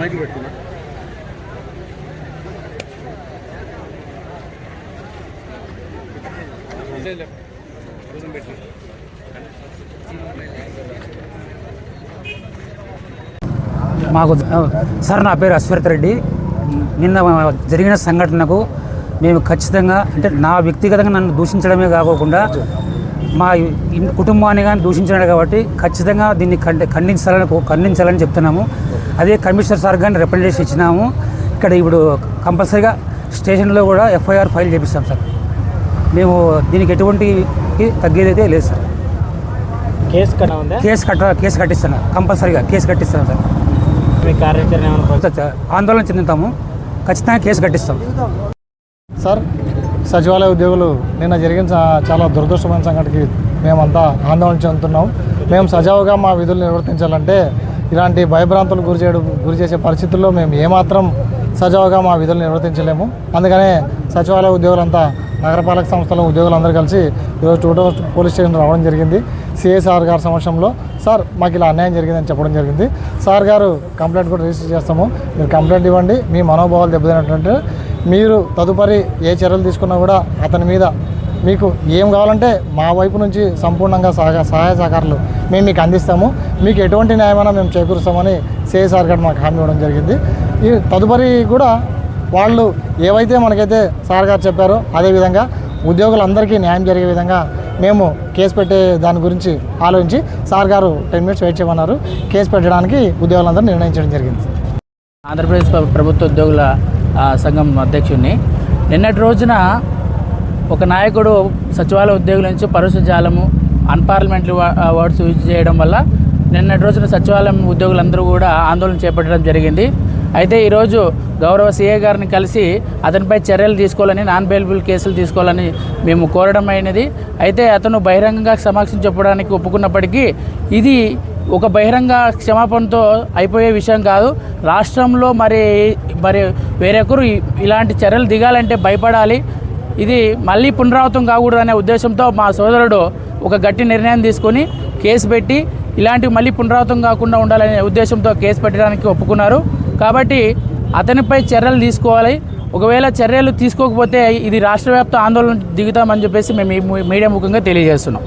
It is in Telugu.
మైక్ పెట్టుకున్నా మాకు సార్, నా పేరు అశ్వత్ రెడ్డి. నిన్న జరిగిన సంఘటనకు మేము ఖచ్చితంగా, అంటే నా వ్యక్తిగతంగా నన్ను దూషించడమే కాకుండా మా కుటుంబాన్ని కానీ దూషించడం కాబట్టి ఖచ్చితంగా దీన్ని ఖండించాలని చెప్తున్నాము. అదే కమిషనర్ సార్ కానీ రిప్రజెంటేషన్ ఇచ్చినాము. ఇక్కడ ఇప్పుడు కంపల్సరీగా స్టేషన్లో కూడా ఎఫ్ఐఆర్ ఫైల్ చేపిస్తాం సార్. మేము దీనికి ఎటువంటి తగ్గేదైతే లేదు సార్. కేసు కట్టిస్తాను, కంపల్సరీగా కేసు కట్టిస్తాను సార్. ఆందోళన చెందుతాము, ఖచ్చితంగా కేసు కట్టిస్తాం సార్. సచివాలయ ఉద్యోగులు నిన్న జరిగిన చాలా దురదృష్టమైన సంఘటనకి మేమంతా ఆందోళన చెందుతున్నాం. మేము సజావుగా మా విధులు నిర్వర్తించాలంటే ఇలాంటి భయభ్రాంతులు గురి చేసే పరిస్థితుల్లో మేము ఏమాత్రం సజావుగా మా విధులు నిర్వర్తించలేము. అందుకనే సచివాలయ ఉద్యోగులంతా, నగరపాలక సంస్థల ఉద్యోగులందరూ కలిసి ఈరోజు 2 పోలీస్ స్టేషన్ రావడం జరిగింది. సిఐసార్ గారి సమక్షంలో సార్ మాకు ఇలా అన్యాయం జరిగిందని చెప్పడం జరిగింది. సార్ గారు కంప్లైంట్ కూడా రిజిస్టర్ చేస్తాము, మీరు కంప్లైంట్ ఇవ్వండి, మీ మనోభావాలు దెబ్బతినట్టు మీరు తదుపరి ఏ చర్యలు తీసుకున్నా కూడా అతని మీద మీకు ఏం కావాలంటే మా వైపు నుంచి సంపూర్ణంగా సహాయ సహకారాలు మేము మీకు అందిస్తాము. మీకు ఎటువంటి న్యాయమైనా మేము చేకూరుస్తామని సిఐసార్ గారు మాకు హామీ ఇవ్వడం జరిగింది. ఈ తదుపరి కూడా వాళ్ళు ఏవైతే మనకైతే సార్ గారు చెప్పారో అదేవిధంగా ఉద్యోగులందరికీ న్యాయం జరిగే విధంగా మేము కేసు పెట్టే దాని గురించి ఆలోచించి సార్ గారు 10 minutes వెయిట్ చేయమన్నారు. కేసు పెట్టడానికి ఉద్యోగులందరూ నిర్ణయించడం జరిగింది. ఆంధ్రప్రదేశ్ ప్రభుత్వ ఉద్యోగుల సంఘం అధ్యక్షుడిని. నిన్నటి రోజున ఒక నాయకుడు సచివాలయ ఉద్యోగుల నుంచి పరుష జాలము, అన్పార్లమెంటరీ వర్డ్స్ యూజ్ చేయడం వల్ల నిన్నటి రోజున సచివాలయం ఉద్యోగులందరూ కూడా ఆందోళన చేపట్టడం జరిగింది. అయితే ఈరోజు గౌరవ సిఐ గారిని కలిసి అతనిపై చర్యలు తీసుకోవాలని, నాన్ బెయిలబుల్ కేసులు తీసుకోవాలని మేము కోరడం అయినది. అయితే అతను బహిరంగంగా క్షమాపణ చెప్పడానికి ఒప్పుకున్నప్పటికీ ఇది ఒక బహిరంగ క్షమాపణతో అయిపోయే విషయం కాదు. రాష్ట్రంలో మరి వేరొకరు ఇలాంటి చర్యలు దిగాలంటే భయపడాలి. ఇది మళ్ళీ పునరావృతం కాకూడదనే ఉద్దేశంతో మా సోదరుడు ఒక గట్టి నిర్ణయం తీసుకొని కేసు పెట్టి ఇలాంటివి మళ్ళీ పునరావృతం కాకుండా ఉండాలనే ఉద్దేశంతో కేసు పెట్టడానికి ఒప్పుకున్నారు. కాబట్టి అతనిపై చర్యలు తీసుకోవాలి. ఒకవేళ చర్యలు తీసుకోకపోతే ఇది రాష్ట్ర వ్యాప్త ఆందోళన దిగుతామని చెప్పేసి మేము మీడియా ముఖంగా తెలియజేస్తున్నాం.